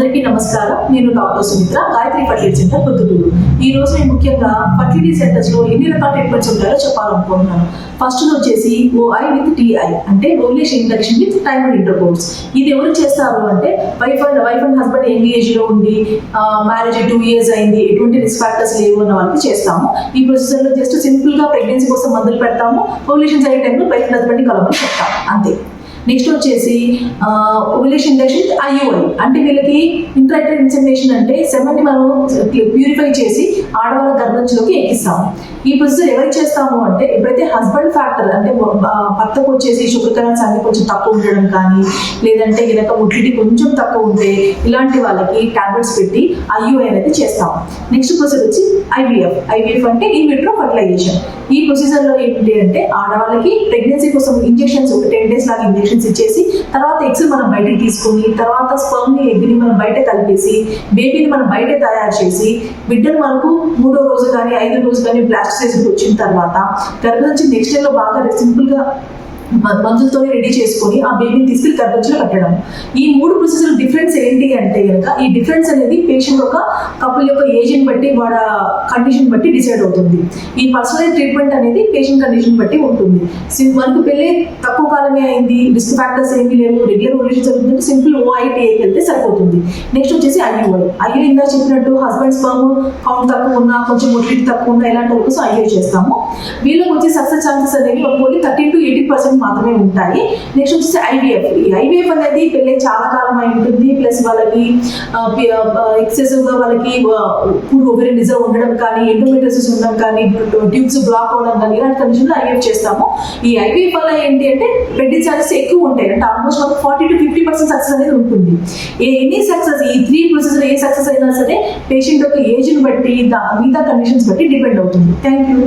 అందరికీ నమస్కారం. నేను doctor Sumitra, Gayatri fertility centre Proddatur. ఈ రోజు నేను ముఖ్యంగా ఫర్టిలిటీ సెంటర్స్ లో ఎన్ని రకాల ట్రీట్మెంట్స్ ఉంటాయో చెప్పాలనుకుంటున్నాను. ఫస్ట్ వచ్చేసి ఓఐ విత్ టిఐ అంటే ovulation induction with timer intercourse. ఇది ఎవరు చేస్తారు అంటే wife and husband young age లో ఉండి మ్యారేజ్ 2 years అయింది, ఎటువంటి రిస్క్ ఫ్యాక్టర్స్ లేవు అన్న వాళ్ళకి చేస్తాము. ఈ ప్రొసీజర్ లో జస్ట్ సింపుల్ గా ప్రెగ్నెన్సీ కోసం మందులు పెడతాము, ఓవ్యులేషన్ అయ్యే టైంలో వైఫ్ అండ్ హస్బెండ్ కలవని చెప్తాము, అంతే. నెక్స్ట్ వచ్చేసి ఓవ్యులేషన్ ఇండక్షన్ విత్ ఐయుఐ అంటే వీళ్ళకి ఇంట్రాక్టర్ ఇన్సెమినేషన్ అంటే సెమెన్ని మనం ప్యూరిఫై చేసి ఆడవాళ్ళ గర్భంలోకి ఎక్కిస్తాము. ఈ ప్రొసీజర్ ఎవరికి చేస్తాము అంటే ఎప్పుడైతే హస్బెండ్ ఫ్యాక్టర్ అంటే భర్తకు వచ్చేసి శుక్రకణాల సంఖ్య కొంచెం తక్కువ ఉండడం కానీ, లేదంటే కనుక మొటిలిటీ కొంచెం తక్కువ ఉంటే ఇలాంటి వాళ్ళకి టాబ్లెట్స్ పెట్టి ఐయుఐ అనేది చేస్తాము. నెక్స్ట్ ప్రొసీజర్ వచ్చి ఐవీఎఫ్ అంటే ఇన్ విట్రో ఫర్టిలైజేషన్. ఈ ప్రొసీజర్ లో ఏంటి అంటే ఆడవాళ్ళకి ప్రెగ్నెన్సీ కోసం ఇంజెక్షన్స్ 10 days లాగా ఇంజెక్షన్స్ ఇచ్చేసి తర్వాత ఎగ్స్ మనం బయటకి తీసుకుని తర్వాత స్పర్మ్ ని ఎగ్ ని మనం బయట కలిపేసి బేబీని మనం బయట తయారు చేసి బిడ్డను మనకు 3వ రోజు కానీ 5వ రోజు కానీ బ్లాస్ట్ స్టేజ్కి వచ్చిన తర్వాత గర్భం నుంచి నెక్స్ట్ డే లో బాగా సింపుల్ గా మందులతో రెడీ చేసుకొని ఆ బేబీని తీసుకెళ్లి గర్భంలో కట్టడం. ఈ 3 ప్రొసీజర్ డిఫరెన్స్ ఏంటి అంటే కనుక ఈ డిఫరెన్స్ అనేది పేషెంట్ యొక్క కపుల్ యొక్క ఏజ్ ని బట్టి వాళ్ళ కండిషన్ బట్టి డిసైడ్ అవుతుంది. ఈ పర్సనలైజ్ ట్రీట్మెంట్ అనేది పేషెంట్ కండిషన్ బట్టి ఉంటుంది. మనకు పెళ్ళి తక్కువ కాలమే అయింది, రిస్క్ ఫ్యాక్టర్స్ ఏమీ లేవు, రెగ్యులర్ ఓవ్యులేషన్ జరుగుతుంది, సింపుల్ ఓఐటీఏకి వెళ్తే సరిపోతుంది. నెక్స్ట్ వచ్చేసి ఐయుఐ ఇందా చెప్పినట్టు హస్బెండ్ స్పర్మ్ కౌంట్ తక్కువ ఉన్నా, కొంచెం మొటిలిటీ తక్కువ ఉన్నా ఇలాంటి కోసం ఐయుఐ చేస్తాము. వీళ్ళకి వచ్చే సక్సెస్ ఛాన్సెస్ అనేవి ఓన్లీ 30 to 80% మాత్రమే ఉంటాయి. నెక్స్ట్ వచ్చేసి ఐవీఎఫ్. ఈ ఐవీఎఫ్ అనేది పెళ్ళి చాలా కాలం అయి ఉంటుంది, ప్లస్ వాళ్ళకి ఎక్సెసివ్ గా వాళ్ళకి ఓవరీ రిజర్వ్ ఉండడం కానీ, ఎండోమెట్రియోసిస్ ఉండడం కానీ, ట్యూబ్స్ బ్లాక్ అవడం కానీ ఇలాంటి కండిషన్లో ఐవీఎఫ్ చేస్తాము. ఈ ఐవీఎఫ్ వల్ల ఏంటి అంటే ప్రెగ్నెన్సీ ఛాన్సెస్ ఎక్కువ ఉంటాయి, అంటే ఆల్మోస్ట్ మనకు 40 to 50% సక్సెస్ అనేది ఉంటుంది. ఎనీ సక్సెస్ ఈ 3 ప్రొసెసర్ ఏ సక్సెస్ అయినా సరే పేషెంట్ యొక్క ఏజ్ ని బట్టి మిగతా కండిషన్స్ బట్టి డిపెండ్ అవుతుంది. Thank you.